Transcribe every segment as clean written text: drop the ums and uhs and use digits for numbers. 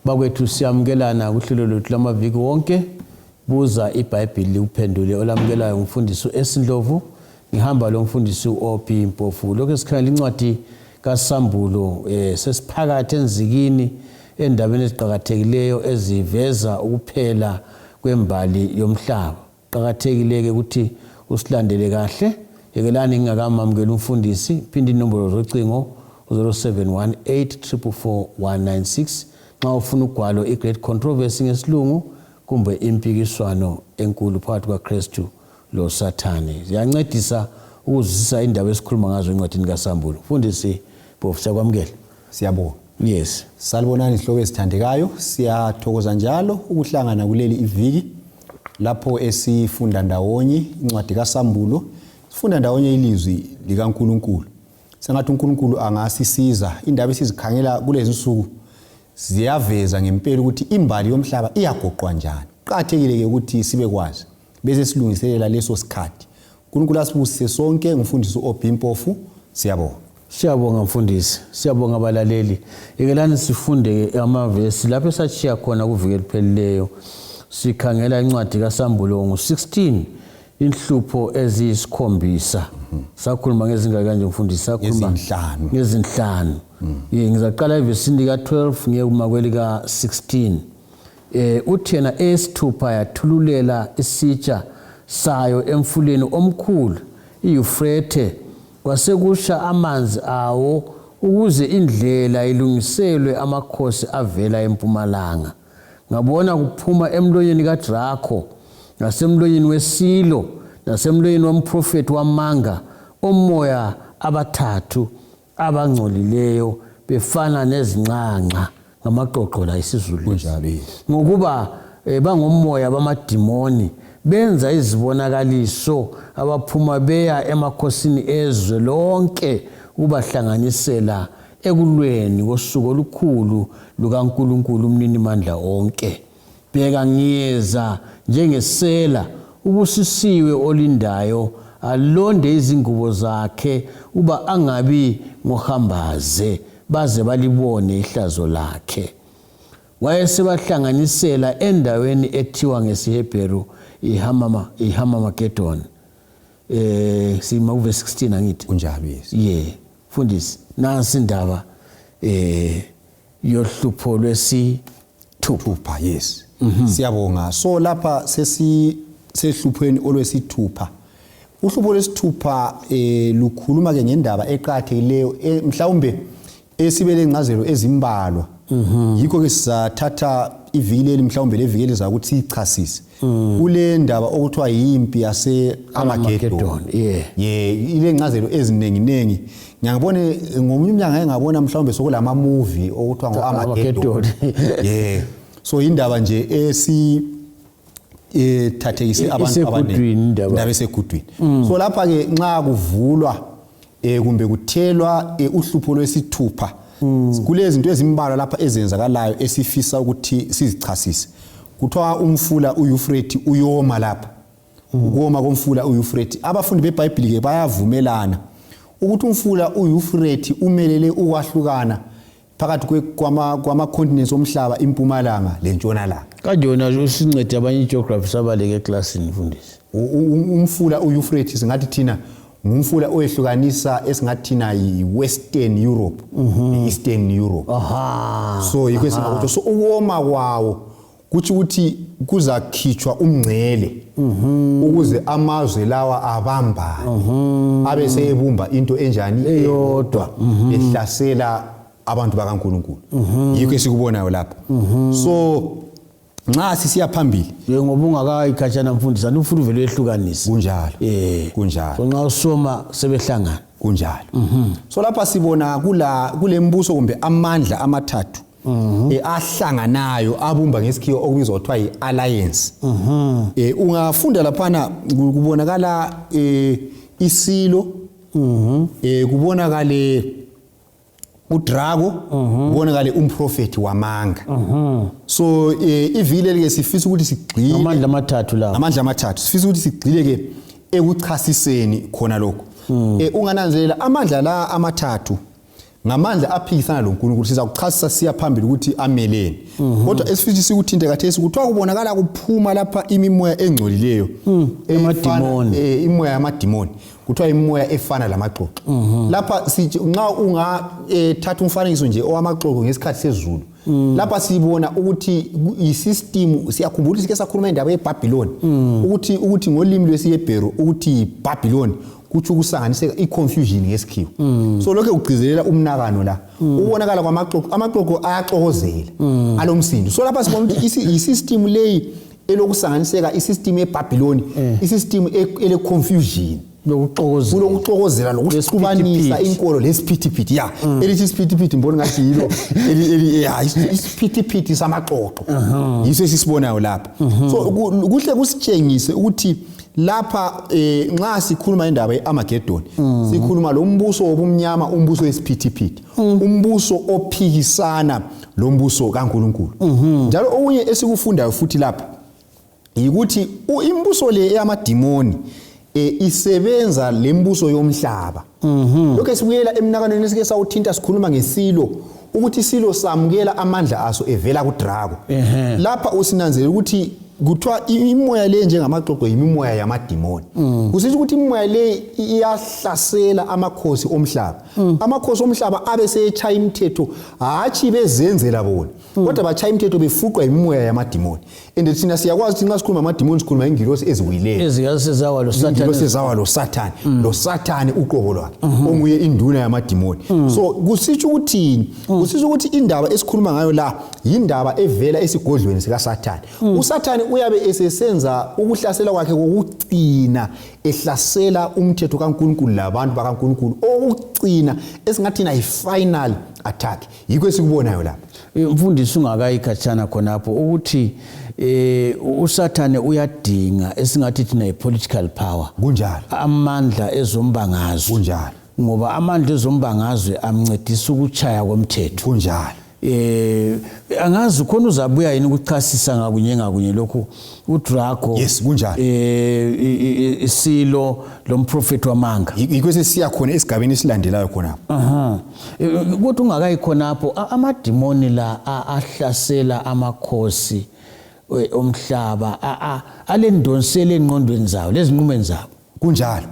Bakwethu siyamkelana kuhlelo lwethu lamaviki wonke buza iBhayibheli uphendule olamukelayo umfundisi eSindlovu ngihamba lo mfundisi uOP Mpofu lokho esikhangela incwadi kaSambulo sesiphakathi enzikini endabeni eziqhakathekileyo eziveza ukuphela kwembali yomhlaba qhakathekileke ukuthi usilandele kahle yekelani ngingakamamukela umfundisi phindi inombolo zocingo 0718444196 nxa ufuna ugwalo iGreat Controversy ngesilungu kumbe impikiswano enkulu phakathi kwaKristu lo Sathane ziyancedisa ukuzwisisa indaba esikhuluma ngazo encwadini kaSambulo mfundisi Mpofu siyakwamukela. Siyabonga. Yes, salibonani isihloko esithandekayo siyathokoza njalo ukuhlangana kuleli iviki lapho esifunda ndawonye incwadi kaSambulo sifunda ndawonye ilizwi likaNkulunkulu sengathi uNkulunkulu angasisiza indaba esizikhangela kulezi insuku ziyaveza ngempela ukuthi imbali yomhlaba iyagoqwa njani qhathekile ke ukuthi sibe kwazi bese silungiselela leso sikhathi uNkulunkulu asibusise sonke ngumfundisi uOP Mpofu siyabonga. Siyabonga mfundisi, siyabonga abalaleli. Yekelani sifunde amavesi lapho esachiya khona kuviki eliphelileyo. Sikhangela incwadi kaSambulo ngo-16 inhlupho eziyisikhombisa. Sakhuluma ngezingaki kanje mfundisi? Sakhuluma ngezinhlanu. Ngizaqala evesini ka12 ngiye kumakweli ka16. Uthi yena esithupha yathululela isitsha sayo emfuleni omkhulu iEufrate kwasekusha amanzi awo ukuze indlela ilungiselwe amakhosi avela empumalanga. Ngabona kuphuma emlonyeni kaDrakho nasemlonyeni weSilo nasemlonyeni womprofeti wamanga omoya abathathu abangcolileyo befana nezincanca ngamaqoqo la isiZulu ngokuba bangomoya bamadimoni benza izibonakaliso abaphuma beya emakhosini ezwe lonke ubahlanganisela ekulweni kosuku olukhulu lukaNkulunkulu umninimandla onke. Bheka ngiyeza njengesela ubusisiwe olindayo alonde izingubo zakhe uba angabi ngohambaze baze balibone ihlazo lakhe. Wayesebahlanganisela endaweni ethiwa ngesiHebheru iHamamagedon. Sima uverse 16 angithi kunjalo yes. Mfundisi nansi indaba yohlupho lwesithupha yes. Siyabonga. So lapha sesihluphweni olwesithupha. Uhlupho lwesithupha lukhuluma ke ngendaba eqhathekileyo mhlawumbe esibele incazelo ezimbalwa. Yikho ke sizathatha iviki mhlawumbe leviki zakuthi ichasise kule ndaba okuthiwa yimpi yase-Armageddon. Ile incazelo ezinengi ngiyabona ngomunye umnyaka ngabona mhlawumbe sokulama movie okuthiwa ngo-Armageddon. So indaba nje thathekise abantu abaningi indaba esegudwini. So lapha ke nxa kuvulwa kumbe kuthelwa uhlupho lwesithupha kulezi zinto ezimbalwa lapha ezenzakalayo esifisa ukuthi sizichasise. Kuthiwa umfula uEufrate uyoma lapha. Ukoma komfula uEufrate abafundi beBhayibheli ke bayavumelana ukuthi umfula uEufrate umelele ukwahlukana phakathi kwama-continents omhlaba impumalanga lentshonalanga. Kanjona usincede abanye geography sabaleke eclassini mfundisi. Umfula uEufrate singathi thina ngumfula oyehlukanisa esingathi thina yiWestern Europe neEastern Europe. So yikho esingakuthi so uwoma kwawo kuthi ukuthi kuzakhitshwa umngcele ukuze amazwe lawa abambane abe seyebumba into enjani eyodwa ehlasela abantu bakaNkulunkulu. Yikho esikubonayo lapha. So nxa sisiya phambili ngoba ungakayikhatshana mfundisi ufuna uvele ehlukanisa kunjalo kunjalo so nxa usoma sebehlangana kunjalo. So lapha sibona kulembuso kumbe amandla amathathu ahlanganayo abumba ngesikhiwo okubizwa kuthiwa yi-alliance. Ungafunda laphana kubonakala iSilo kubonakale uDrakho kubonakale umprofeti wamanga. So ivile ke sifisa ukuthi sigcile amandla amathathu la amandla amathathu sifisa ukuthi sigcile ke ekuchasiseni khona lokho. Ungananzelela amandla la amathathu ngamandla aphikisana loNkulunkulu siza kuchasisa siya phambili ukuthi ameleni kodwa esifithi sikuthinte kathesi kuthiwa kubonakala kuphuma lapha imimoya engcolileyo emadimoni imoya yamadimoni kuthiwa imimoya efana lamaxoxo lapha sithi nxa ungathatha umfanekiso nje owamaxoxo ngesikhathi sezulu lapha sibona ukuthi isystem siyakhumbula ukuthi ke sakhuluma indaba yeBabylon ukuthi ngolimi lwesiHebheru ukuthi Babylon kuthi ukusanganiseka iconfusion ngesikhiwo so lokho kugcizelela umnakano la ubonakala kwamaxoxo ayaxokozela alomsindo so lapha sibona ukuthi isystem leyi elokusanganiseka isystem yeBabylon isystem ele confusion lokuxokozela lokuxubanisa inkolo lesiphithiphithi elithi isiphithiphithi mbona ngathi yilo isiphithiphithi samaxoxo yiso esisibonayo lapha so kuhle kusitshengise ukuthi lapha nxa sikhuluma indaba yeArmageddon sikhuluma lo mbuso wobumnyama umbuso wesiphithiphithi umbuso ophikisana lo mbuso kaNkulunkulu njalo okunye esikufundayo futhi lapha ukuthi imbuso le yamadimoni isebenza lembuso yomhlaba lokho sibuyela emnakanweni esike sawuthinta sikhuluma ngesilo ukuthi isilo samukela amandla aso evela kuDrago lapha usinanzelela ukuthi kuthiwa imimoya le njengamaxoxo yimimoya yamadimoni kusho ukuthi imimoya le iyahlasela amakhosi omhlaba amakhosi omhlaba abe seyechaya imithetho hathi bezenzela bona kodwa bachaya imithetho befuqwa yimimoya yamadimoni and thina siyakwazi ukuthi nxa sikhuluma amadimoni sikhuluma ingilosi eziwileyo ezikasezawa lo Satan ingilosi ezawa lo Satan lo Satan uqobo lwakhe onguye induna yamadimoni so kusitsho ukuthi indaba esikhuluma ngayo la yindaba evela esigodlweni sika Satan uSathani uyabe esesenza ukuhlasela kwakhe kokugcina ehlasela umthetho kaNkulunkulu labantu bakaNkulunkulu okugcina esingathi na final attack yikho esikubonayo lapha mfundisi ungakayikhatshana khonapho ukuthi uSathane uyadinga esingathi thina ipolitical power kunjalo amandla ezombangazwe kunjalo ngoba amandla ezombangazwe amncedisa ukuchaya komthetho kunjalo angazi khona uzabuya yini ukuchasisa ngakunye lokho uDrago yes kunjalo isilo lomprofeti wamanga yikho sesiya khona esigabeni esilandelayo khona kodwa ungakayikhonapho amadimoni la ahlasela amakhosi omhlaba alendonsele engqondweni zawo lezinqumeni zabo kunjalo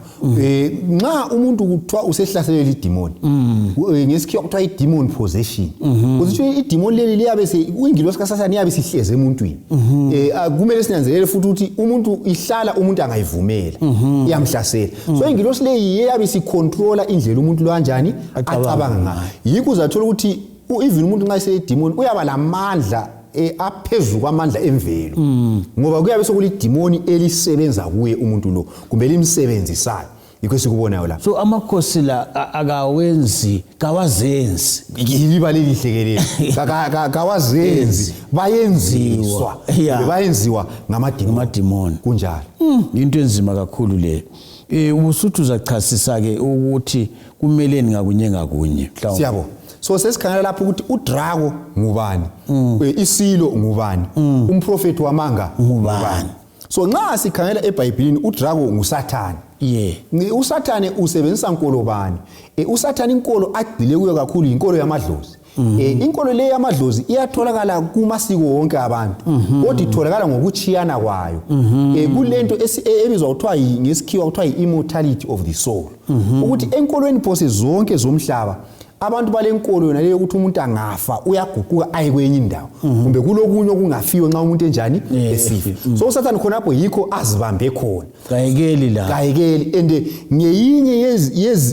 nxa umuntu kuthiwa usehlaselwe idemoni ngesikhiwa kuthiwa idemon possession kusho idemon leli liyabe ingilosi kaSathane iyabe sihleze emuntwini kumele sinanzelele futhi ukuthi umuntu ihlala umuntu angayivumela iyamhlasela so ingilosi leyi iyabe sicontrola indlela umuntu lo kanjani acabanga ngayo yikho uzathola ukuthi even umuntu nxa esedemoni uyaba lamandla aphezulu kwamandla emvelo ngoba kuyabe sokulidemoni elisebenza kuye umuntu lo kumbe limsebenzisayo yikho sikubonayo la so amakhosi la akawenzi kawazenzi liba lelihlekelele kawazenzi bayenziwa ngamademoni kunjalo into enzima kakhulu le usuthi uzachasisa ke ukuthi kumeleni ngakunye ngakunye mhlawumbe siyabo so sesikhangela lapho ukuthi uDrago ngubani isilo ngubani umprofeti wamanga ngubani so nxa sikhangela eBhayibhelini uDrago nguSathane uSathane usebenzisa inkolo bani uSathane inkolo agcile kuyo kakhulu inkolo yamadlozi inkolo le yamadlozi iyatholakala kumasiko wonke abantu kodwa itholakala ngokuchiyana kwayo kulento ebizwa kuthiwa ngesikhiwa kuthiwa immortality of the soul ukuthi enkolweni phose zonke zomhlaba abantu balenkolo yona leyo ukuthi umuntu angafa uyaguquka aye kwenye indawo kumbe kulokunye okungafiwe nxa umuntu enjani esifa so uSathane khonapho yikho azibambe khona kayekeli and ngeyinye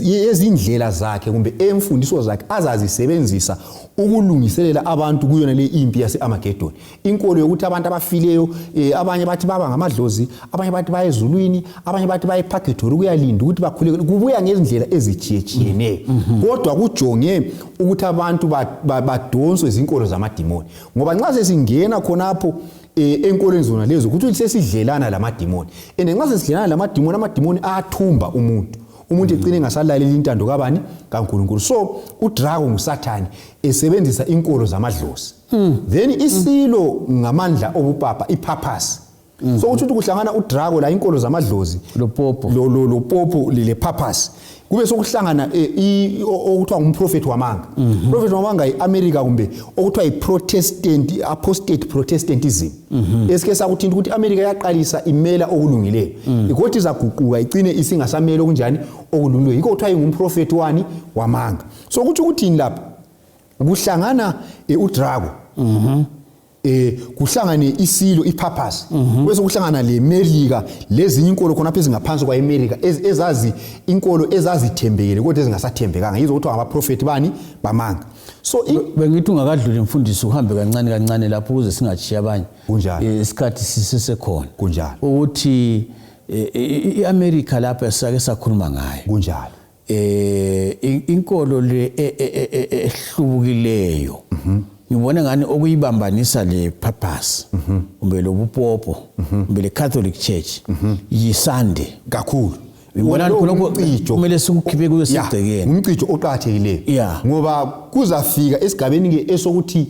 yezindlela zakhe kumbe emfundiso zakhe azazisebenzisa ukulungiselela abantu kuyona le impi yaseArmageddon inkolo yokuthi abantu abafileyo abanye bathi baba ngamadlozi abanye bathi baye ezulwini abanye bathi baye purgatory kuyalinda ukuthi bakhuleke kubuya ngezindlela ezitshiyetshiyeneyo kodwa kujonge ukuthi abantu badonswe izinkolo zamadimoni ngoba nxa sesingena khonapho enkolweni zona lezo ukuthi sesidlelana lamadimoni nxa sesidlelana lamadimoni amadimoni ayathumba umuntu egcine engasalaleli intando kabani kaNkulunkulu so uDrago nguSathane esebenzisa inkolo zamadlozi then isilo ngamandla obupapa ipurpose so ukuthi kuhlangana uDrago la inkolo zamadlozi lo Popo lo Popo le purpose kube sokuhlangana okuthiwa ngumprofeti wamanga prophet wamanga eAmerica kumbe okuthiwa iProtestant apostate protestantism esike sakuthinta ukuthi iAmerica yaqalisa imela okulungileyo ikhothi izaguquka igcine isingasamela okunjani okulungileyo yikho kuthiwa ngumprofeti wani wamanga so ukuthi lapha kuhlangana uDrago kuhlangane isilo ipurpose bese kuhlangana leAmerica lezinye inkolo khona phezulu ngaphansi kwaAmerica ezazi inkolo ezazithembekile kodwa ezingasathembekanga yizo kuthiwa abaprofeti bani bamanga so bengithi ungakadluli imfundiso uhambe kancane lapho ukuze singachiya abanye kunjalo isikhathi sisesekhona kunjalo ukuthi iAmerica lapha sake sakhuluma ngayo kunjalo inkolo le ehlubukileyo ngibona ngani okuyibambanisa le purpose kumbe lobupopo kumbe le Catholic Church yiSunday kakhulu ngibona khonoko kumele sikukhiphe kuyo sigcekene umcijo oqhathekile ngoba kuzafika esigabeni ke esokuthi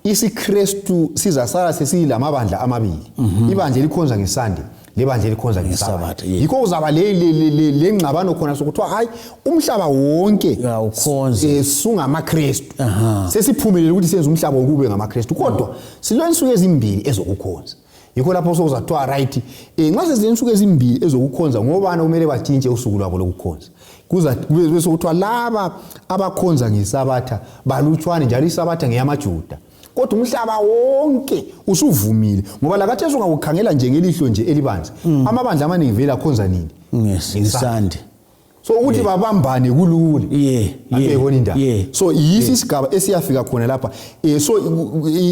isiKristu sizasala sesilamabandla amabili ibandla elikhonza ngeSunday lebandla elikhonza ngeSabatha yikho uzaba le ngqabano khona sokuthiwa hayi umhlaba wonke ukhonza sungamaKristu sesiphumelele ukuthi senze umhlaba wonke ngamaKristu kodwa silonsuku ezimbili ezokukhonza yikho lapho sokuzathiwa right nxa sezilensuku ezimbili ezokukhonza ngobana kumele batshintshe usuku lwabo lokukhonza kuza kube sokuthiwa laba abakhonza ngeSabatha balutshwane njalo iSabatha ngeyamaJuda kodwa umhlaba wonke usuvumile ngoba lakathi ungakukhangela njengelihlo nje elibanzi amabandla amaningi vela khonza nini ngeSunday so ukuthi babambane kulula abekona indaba so yisi isigaba esiyafika khona lapha so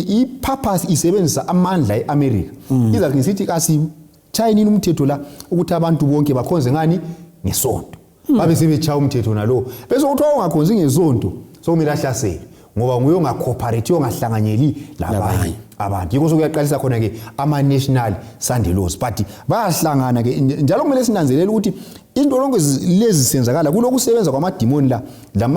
ipurpose isebenzisa amandla eAmerica izathi ngisithi asichayini umthetho la ukuthi abantu bonke bakhonze ngani ngesonto babe sebechaya umthetho nalo bese uthiwa ungakhonzi ngesonto so kumele ahlasele ngoba nguye ongacooperate ongahlanganyeli labanye abantu yikho sokuyaqalisa khona ke ama national Sunday laws but bayahlangana ke njalo kumele sinanzelele ukuthi into lonke lezi senzakala kulokusebenza kwamademoni la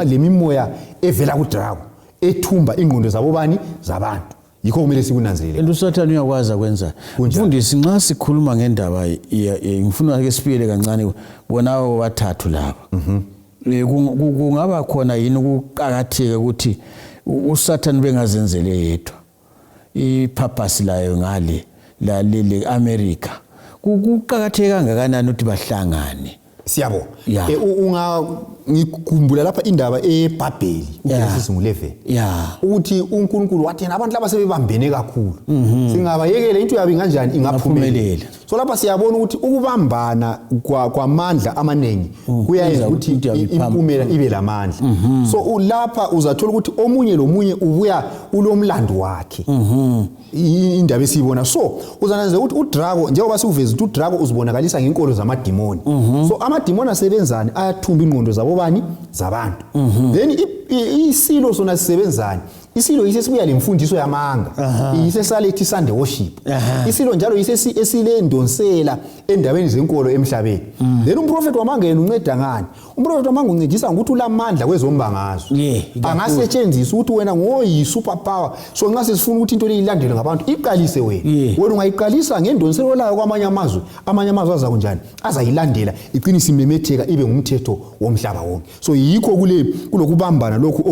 lemimoya evela kuDrago ethumba ingqondo zabo bani zabantu yikho kumele sikunanzelele uSathane uyakwazi kwenza mfundisi nxa sikhuluma ngendaba ngifuna ke sipile kancane bonawo bathathu lapha kungaba khona yini ukuqhakatheka ukuthi uSathane bengazenzele yedwa ipurpose layo ngale la leAmerica kuqhakatheka kangakanani ukuthi bahlangane siyabo ngikhumbula lapha indaba eBhabheli uGenesis 11 ukuthi uNkulunkulu wathi abantu laba sebebambene kakhulu singabayekela into yabo kanjani ingaphumelela so lapha siyabona ukuthi ukubambana kwamandla amanengi kuyayenza ukuthi impumela ibe lamandla so lapha uzathola ukuthi omunye lomunye ubuya ulomlando wakhe indaba esiyibona so uzananze ukuthi uDrago njengoba sikuveza ukuthi uDrago uzibonakalisa ngenkolo zamademoni so amademoni asebenzani ayathumba ingqondo zabo bani zabantu then isilo sona sisebenzani isilo yise sibuya lemfundiso yamanga yise salethi Sunday worship isilo njalo yise esilendonsela endabeni zenkolo emhlabeni then umprofeti wamanga yena unceda ngani umprofeti wamanga uncedisa ukuthi ulamandla kwezombangazo angasetshenziswa ukuthi wena ngoyi super power so nxa sesifuna ukuthi into leyilandelwe ngabantu iqalise wena ungayiqalisa ngendonselo layo kwamanye amazwe aza kunjani azayilandela iqinise imemetheka ibe ngumthetho womhlaba wonke so yikho kulokubambana lokhu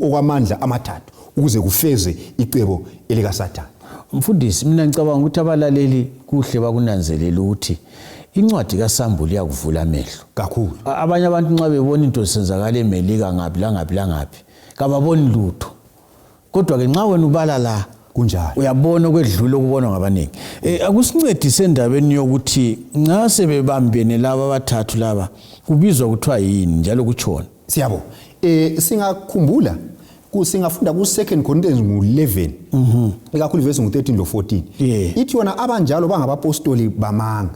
okwamandla amathathu ukuze kufeze icebo elikaSathane mfundisi mina ngicabanga ukuthi abalaleli kuhle bakunanzelela ukuthi incwadi kaSambulu iyakuvula amehlo kakhulu abanye abantu nxa bebona into senzakala eMelika ngaphi kababoni lutho kodwa ke nxa wena ubala la kunjalo uyabona okwedlula ukubonwa ngabaningi akusincedise endabeni yokuthi nxa sebebambene laba abathathu laba kubizwa kuthiwa yini njalo kutshona siyabo singakhumbula singafunda ku2 Corinthians 11 ikakhulu verse 13 lo 14 ithi yona abanjalo bangabapostoli bamanga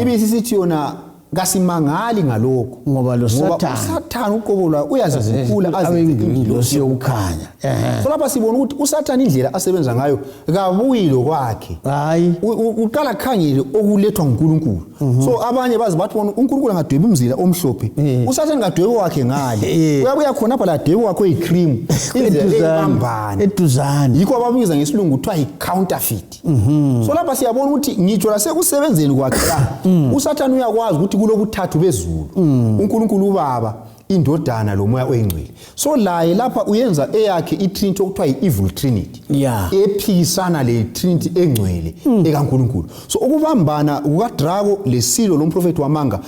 ibisisithi yona kasimangali ngalokho ngoba lo Sathane uqobo lwayo uyazikhuphula azengilosi yokukhanya. So lapha sibona ukuthi uSathane indlela asebenza ngayo kabuyilo kwakhe. Hayi uqala khangile okulethwa nguNkulunkulu. So abanye bazi bathi bona uNkulunkulu angadweba umzila omhlophe. uSathane ngadweba wakhe ngale. Uyabuya khona lapha la dweba wakhe oyicream indlela ebambana eduzane. Yikho ababiza ngesilungu kuthiwa yi-counterfeit. So lapha siyabona ukuthi ngitsho la sekusebenzeni kwakhe la uSathane uyakwazi ukuthi kulobuthathu bezulu. uNkulunkulu uBaba, indodana lomoya oyingcwele. So laye lapha uyenza eyakhe iTrinity okuthiwa yi-evil Trinity. Ephikisana le Trinity engcwele ekaNkulunkulu. So ukubambana kukaDrago lesilo lomprofeti wamanga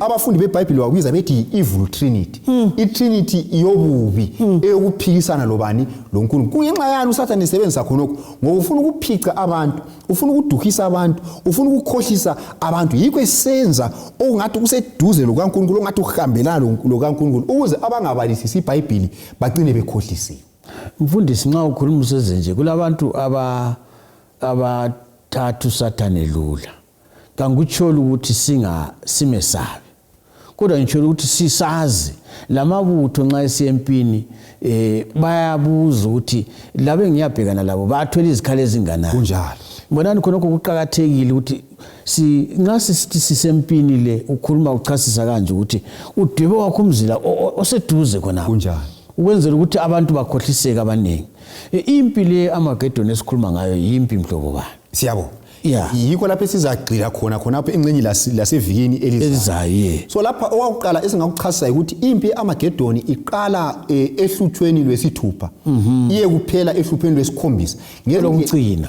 abafundi beBhayibheli bakubiza bethi yi-evil Trinity. iTrinity yobubi eyokuphikisana lobani loNkulunkulu. Kungenxa yani uSathane isebenzisa khonokho ngoba ufuna ukuphica abantu, ufuna ukudukhisa abantu, ufuna ukukhohlisa abantu. Yikho esenza okungathi kuseduze lokaNkulunkulu, ongathi uhambelana lokaNkulunkulu ukuze abangabalisisi iBhayibheli bagcine bekhohlisiwe. Mfundisi, nxa ukhuluma usezenje kulabantu abathathu uSathane lula. Kangutsholo ukuthi simesabe. Kodwa ngitsholo ukuthi sisazi lamabutho nxa esiyempini bayabuza ukuthi labe ngiyabhekana labo bathola izikhali ezinganani. Kunjalo. Mbonani khonokho kuqhakathekile ukuthi nxa sithi sisempini le ukhuluma uchasisa kanje ukuthi udwebe wakho umzila oseduze khona. Kunjalo. Ukwenzela ukuthi abantu bakhohliseke abaningi. Impi le Amagedoni esikhuluma ngayo yimpi mhlobo bani? Siyabona. Yikho lapho sizagcila khonapho engcenye lasevikini elizayo. So lapha owakuqala esingakuchasisa ukuthi impi Amagedoni iqala ehluthweni lwesithupha iye kuphela ehluthweni lwesikhombisa ngelokugcina.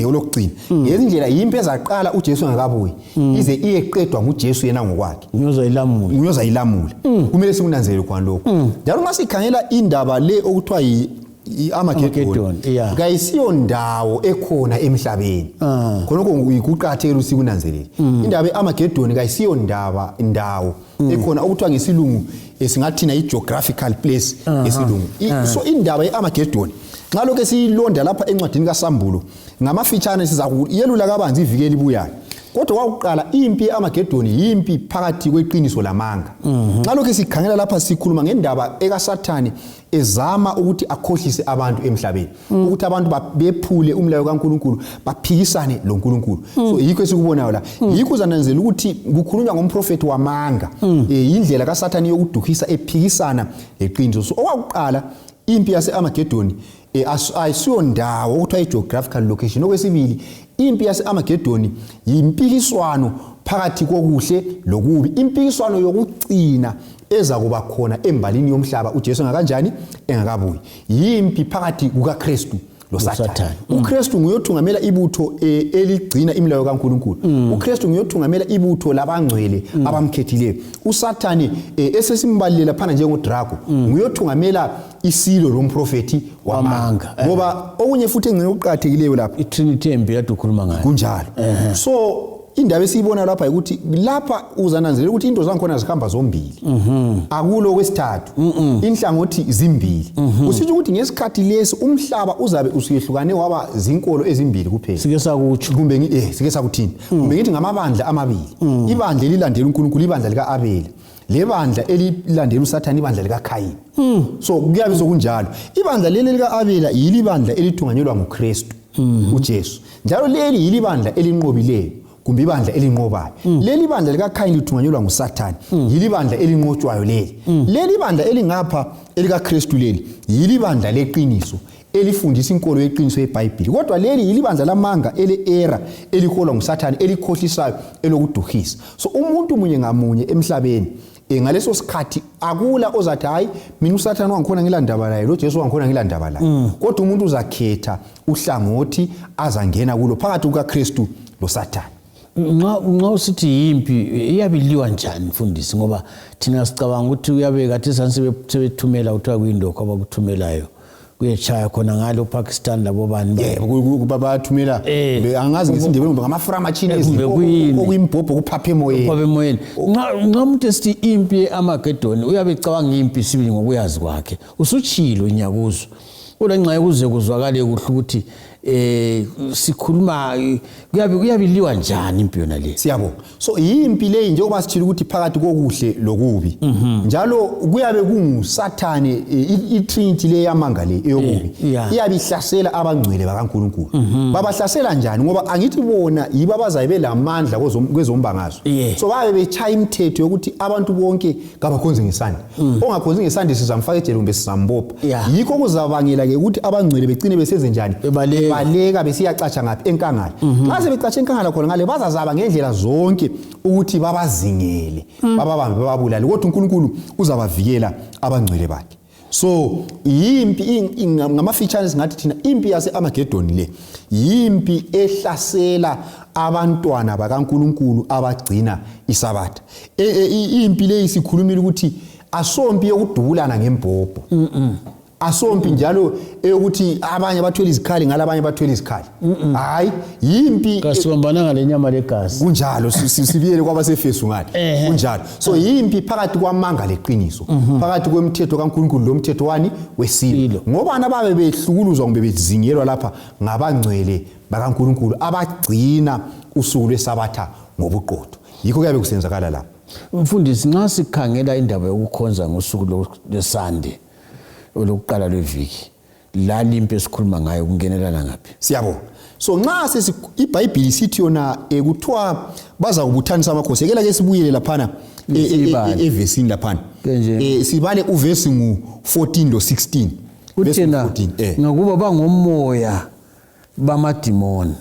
Olokugcina. Ngezindlela yimpi ezaqala uJesu engakabuyi ize iyeqedwa nguJesu yena ngokwakhe. Unyoza ilamula. Kumele sikunanzelele khona lokho. Njalo nxa sikhangela indaba le okuthiwa Amagedoni kayisiyo ndawo ekhona emhlabeni. Khonokho ukuqhathekela usikunanzelele. Indaba eAmagedoni kayisiyo ndawo ekhona okuthiwa ngesilungu esingathina i-geographical place ngesilungu. So indaba eAmagedoni nxa lokho siyilonda lapha encwadini kaSambulo ngamafitshane sizakuyelula kabanzi iviki elibuyayo. Kodwa wakuqala impi eAmagedoni yimpi phakathi kweqiniso lamanga. Nxa lokho sikhangela lapha sikhuluma ngendaba ekaSathane ezama ukuthi akhohlise abantu emhlabeni, ukuthi abantu bephule umlayo kaNkulunkulu baphikisane loNkulunkulu. So yikho esikubonayo la. Yikho uzananzela ukuthi kukhulunywa ngomprofeti wamanga. Indlela kaSathane yokudukhisa ephikisana leqiniso. So owakuqala impi yaseAmagedoni ayisiyo ndawo okuthiwa i-geographical location. Okwesibili impi yaseAmagedoni yimpikiswano phakathi kokuhle lokubi, impikiswano yokugcina eza kuba khona embalini yomhlaba uJesu ngakanjani engakabuyi. Yimpi phakathi kukaKristu loSathane. uKristu nguyothungamela ibutho eligcina imilayo kaNkulunkulu. uKristu nguyothungamela ibutho labangcwele abamkhethileyo. uSathane esesimbalile phana njengoDrago nguyothungamela isilo lomprofeti wamanga. Ngoba okunye futhi engcene uqhathekileyo lapha iTrinity embi yadu khuluma ngayo. Kunjalo. So indaba esiyibona lapha ukuthi lapha uzananzelela ukuthi into zankhona zihamba zombili. Akulo kwesithathu. Inhlangothi zimbili. Kusitsho ukuthi ngesikhathi lesi umhlaba uzabe usiyehlukane waba zinkolo ezimbili kuphela. Sike sakutsho. Kumbe sike sakuthini. Kumbe ngithi ngamabandla amabili. Ibandla elilandela uNkulunkulu, ibandla likaAbeli. Lebandla elilandela uSathane, ibandla likaKhayini. So kuyabe sokunjalo. Ibandla leli likaAbela yilibandla elithunganyelwa nguKristu uJesu. Njalo leli yilibandla elinqobileyo kumbe ibandla elinqobayo. Leli bandla likaKhayini lithunganyelwa nguSathane. Yilibandla elinqotshwayo leli. Leli bandla elingapha elikaKristu leli yilibandla leqiniso elifundisa inkolo yeqiniso yeBhayibheli. Kodwa leli yilibandla lamanga ele-era eliholwa nguSathane elikhohlisayo elokudukhisa. So umuntu munye ngamunye emhlabeni ngaleso sikhathi akula ozathi hayi mina uSathane wangikhona ngilandaba laye lo Jesu wangikhona ngilandaba laye. Kodwa umuntu uzakhetha uhlangothi azangena kulo phakathi kukaKristu loSathane. Nxa usithi yimpi iyabiliwa njani mfundisi, ngoba thina sicabanga ukuthi uyabe kathi sebethumela uthiwa kuyindoko abakuthumelayo kuyechaya khona ngalo Pakistan labo bani bathumela angazi ngesindebele ngoba ngamaframa Chinese okuyimbhobho kuphaphe emoyeni. Nxa umuntu esithi impi eAmagedoni uyabe ecabanga impi sibili ngokuyazi kwakhe. Usutshilo inyakuzo. Kodwa nxa kuze kuzwakale kuhle ukuthi sikhuluma kuyabiliwa njani impi yona le? Siyabonga. So impi le njengoba sithile ukuthi phakathi kokuhle lokubi. Njalo kuyabe kungusathane iTrinity le yamanga le eyokubi. Iyabihlasela abangcwele bakaNkulunkulu. Babahlasela njani ngoba angithi bona yibo abazabe lamandla kwezombangazwe. So babe bechaya imithetho yokuthi abantu bonke kabakhonze ngesandla. Ongakhonzi ngesandla sizamfaka ejele kumbe sizambopha. Yikho kuzabangela ke ukuthi abangcwele begcine besenze njani? Baleka besiyacatsha ngaphi enkangala. Xa sebecatsha enkangala khona ngale bazazaba ngendlela zonke ukuthi babazingele, bababambe bababulale kodwa uNkulunkulu uzabavikela abangcwele bakhe. So yimpi ngama-features ngathi thina impi yase-Armageddon le yimpi ehlasela abantwana bakaNkulunkulu abagcina isabatha. Impi le isikhulumile ukuthi asompi yokudubulana ngembhobho. Asompi njalo ukuthi abanye bathwele izikhali ngalabanye bathwele izikhali. Hayi yimpi kasibambana ngalenyama legazi. Kunjalo sibiyele kwabaseFesu ngale. Kunjalo. So yimpi phakathi kwamanga leqiniso. Phakathi kwemthetho kaNkulunkulu lomthetho wani wesilo. Ngoba nababe behlukuluzwa kumbe bezingelwa lapha ngabangcwele bakaNkulunkulu abagcina usuku lwesabatha ngobuqotho. Yikho kuyabe kusenzakala lapha. Mfundisi nxa sikhangela indaba yokukhonza ngosuku lwesande olokuqala lweviki la limpe esikhuluma ngayo kungenelana ngaphi? Siyabonga. So nxa iBhayibheli sithi yona kuthiwa baza kubuthanisa amakhosi ekela ke sibuyele laphana evesini laphana. Sibale uvesi ngu14 lo 16. Uthena ngakuba bangomoya bamadimoni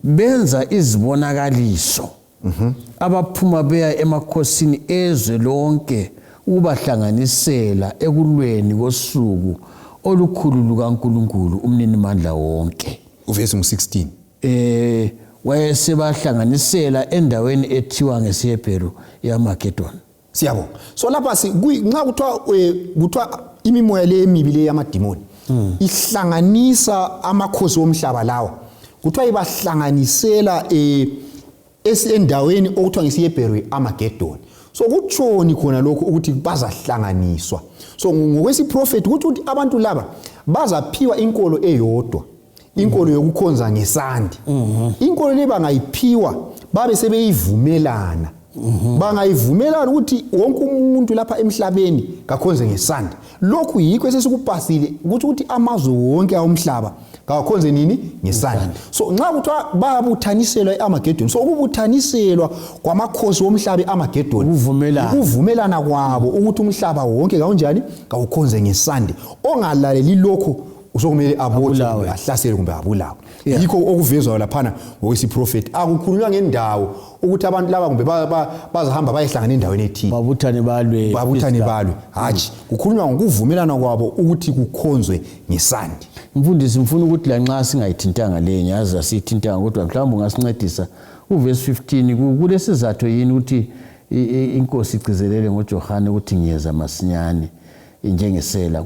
benza izibonakaliso abaphuma beya emakhosini ezwe lonke ukubahlanganisela ekulweni kosuku olukhulu lukaNkulunkulu umnini mandla wonke. Uvesi ngu16. Wayesebahlanganisela endaweni ethiwa ngesiHebheru yamaGedon. Siyabonga. So lapha nxa kuthiwa imimoya le emibili yamadimoni ihlanganisa amakhosi omhlaba lawa. Kuthiwa ibahlanganisela endaweni okuthiwa ngesiHebheru amaGedon. So kutshoni khona lokho ukuthi bazahlanganiswa. So ngokwesiprofeti ukuthi abantu laba bazaphiwa inkolo eyodwa, inkolo yokukhonza ngesandi. Inkolo le bangayiphiwa babe sebeyivumelana. Bangayivumelana ukuthi wonke umuntu lapha emhlabeni kakhonze ngesandi. Lokhu yikho esesikupasile ukuthi amazwe wonke awomhlaba kakhonze nini ngesandla. So nxa kuthiwa bayabuthaniselwa eArmageddon, so ukubuthaniselwa kwamakhosi womhlaba eArmageddon ukuvumelana kwabo ukuthi umhlaba wonke kanjani kawukhonze ngesandi. Ongalaleli lokho usokumele abotshwe ahlasele kumbe abulawe. Yikho okuvezwa laphana ngokwesiprofeti. Akukhulunywa ngendawo ukuthi abantu laba kumbe bazahamba bayehlangana endaweni ethile babuthane balwe. Hatshi kukhulunywa ngokuvumelana kwabo ukuthi kukhonzwe ngesandi. Mfundisi mfuna ukuthi la nxa singayithintanga le nyaza sithintanga kodwa mhlawumbe ungasincedisa uverse 15 kulesizathu yini ukuthi inkosi igcizelele ngoJohane ukuthi ngiyeza masinyane njengesela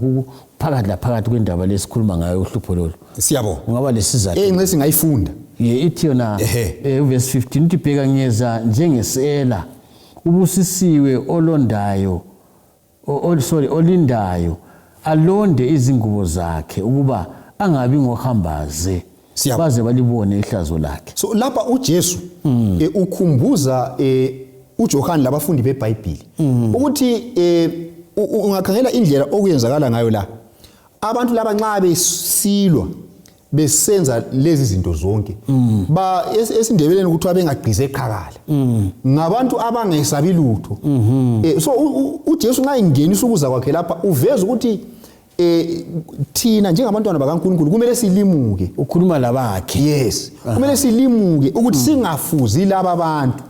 phakathi kwendaba lesikhuluma ngayo uhlupho lolu. Siyabonga. Ungaba lesizathu nxa singayifunda ithi yona uverse 15 uthi bheka ngiyeza njengesela ubusisiwe olondayo olindayo alonde izingubo zakhe ukuba angabi ngohambaze baze balibone ihlazo lakhe. So lapha uJesu ukhumbuza uJohane labafundi beBhayibheli ukuthi ungakhangela indlela okuyenzakala ngayo la abantu laba nxa besilwa besenza lezi zinto zonke esindebeleni kuthiwa bengagqize eqhakala ngabantu abangesabi lutho. So uJesu nxa ingenisa ukuza kwakhe lapha uveza ukuthi thina njengabantwana bakaNkulunkulu kumele silimuke. Ukhuluma labakhe. Yes. Kumele silimuke ukuthi singafuzi laba abantu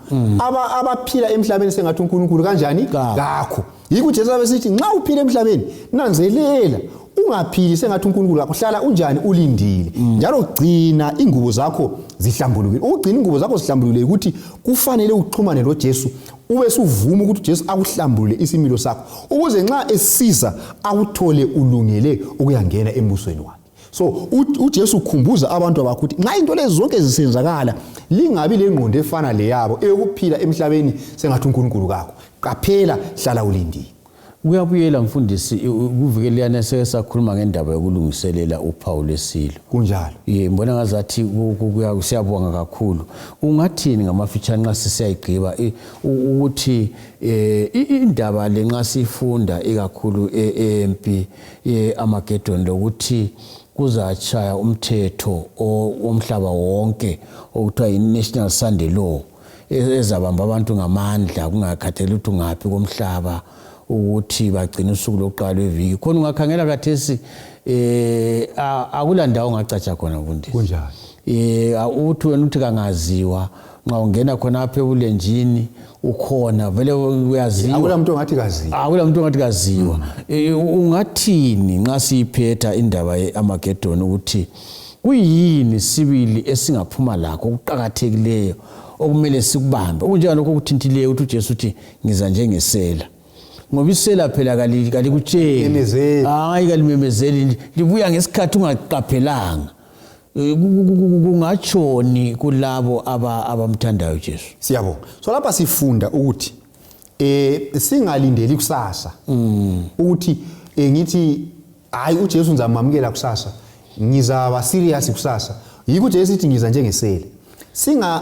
abaphila emhlabeni sengathi uNkulunkulu kanjani kakho. Yikho uJesu abesithi nxa uphila emhlabeni nanzelela ungaphili sengathi uNkulunkulu akuhlala unjani ulindile. Njalo gcina ingubo zakho zihlambulukile. Ukugcina ingubo zakho zihlambulukile ukuthi kufanele uxhumane loJesu ube suvuma ukuthi uJesu akuhlambulule isimilo sakho ukuze nxa esiza akuthole ulungele ukuyangena embusweni wakhe. So uJesu ukhumbuza abantu abakuthi nxa into lezi zonke zisenzakala lingabi lengqondo efana leyabo eyokuphila emhlabeni sengathi uNkulunkulu kakho. Qaphela hlala ulindile. Uyabuyela mfundisi ukuvikelana sesakhuluma ngendaba yokulungiselela uphawu lesilo. Kunjalo. Ngibona ngazathi siyabonga kakhulu. Ungathini ngamafitshane nxa sisiyayigqiba ukuthi indaba le nxa sifunda ikakhulu empi Armageddon lokuthi kuzatshaya umthetho omhlaba wonke okuthiwa yi-National Sunday Law ezabamba abantu ngamandla kungakhatheli ukuthi ngaphi komhlaba ukuthi bagcina usuku lokuqala lweviki. Khona ungakhangela kathesi akula ndawo ongacatsha khona mfundisi. Kunjalo. Uthi wena uthi kangaziwa nxa ungena khona apha ebulenjini ukhona vele uyaziwa. Akula muntu ongathi kaziwa. Akula muntu ongathi kaziwa. Ungathini nxa siyiphetha indaba ye-Armageddon ukuthi kuyini sibili esingaphuma lakho okuqhakathekileyo okumele sikubambe okunjengalokho okuthintileyo ukuthi uJesu uthi ngiza njengesela. Ngoba isela phela kalikutsheli. Hayi kalimemezeli libuya ngesikhathi ungaqaphelanga. Kungatshoni kulabo abamthandayo uJesu. Siyabonga. So lapha sifunda ukuthi singalindeli kusasa. Ukuthi ngithi hayi uJesu ngizamamukela kusasa. Ngizaba serious kusasa. Yiko uJesu sithi ngiza njengesela. Singa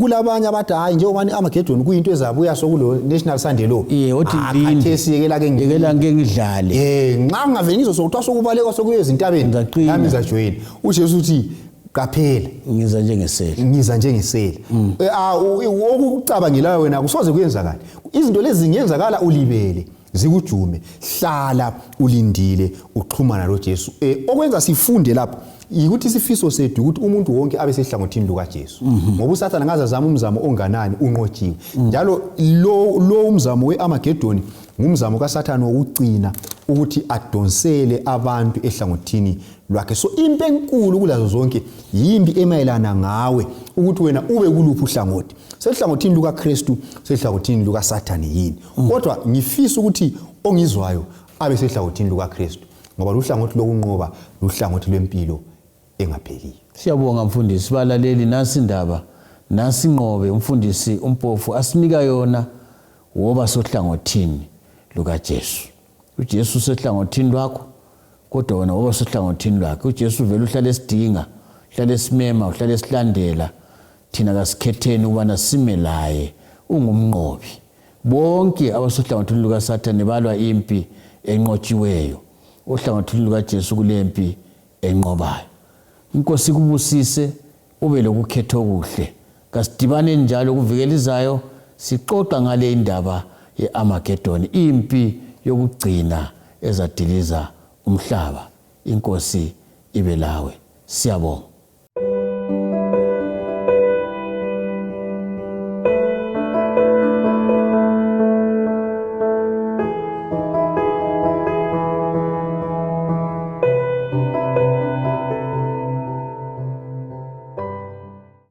kulabanye abathi hayi njengoba iArmageddon kuyinto ezabuya sokulo National Sunday Law. Othi ngithesi yekela ngeke ngidlale. Nxa ngavenizo sokuthiwa sokubaleka sokuye ezintabeni nami ngizajoyina. uJesu uthi qaphela ngiza njengesela. Ngiza njengesela. Okucabangelayo wena kusoze kuyenzakala. Izinto lezi zingenzakala ulibele zikujume. Hlala ulindile uxhumana noJesu. Okwenza sifunde lapha ukuthi isifiso sethu ukuthi umuntu wonke abe sehlangothini lukaJesu. Ngoba uSathane ngazazama umzamo onganani unqotshiwe. Njalo lo umzamo weArmageddon ngumzamo kaSathane wokucina ukuthi adonsele abantu ehlangothini lwakhe. So impi enkulu kulazo zonke yimbi emayelana ngawe ukuthi wena ube kuluphi uhlangothi. Sehlangothini lukaKristu, sehlangothini lukaSathane yini. Kodwa ngifisa ukuthi ongizwayo abe sehlangothini lukaKristu ngoba luhlangothi lokunqoba luhlangothi lwempilo engaphelile. Siyabonga mfundisi balaleli nasi indaba nasi inqobe umfundisi uMpofu asinika yona woba sohlangothini lukaJesu. uJesu sehlangothini lwakho kodwa wena woba sohlangothini lwakhe. uJesu vele uhlala esidinga, uhlala esimema, uhlala esilandela. Thina kasikhetheni ubana sime laye ungumnqobi. Bonke abasohlangothini lukaSathane balwa impi enqotshiweyo. Ohlangothini lukaJesu kulempi enqobayo. Inkosi kubusise ube lokukhetha okuhle. Kasidibane njalo kuvikelizayo sixoxa ngale indaba yeArmageddon, impi yokugcina ezadiliza umhlaba. Inkosi ibe lawe. Siyabonga.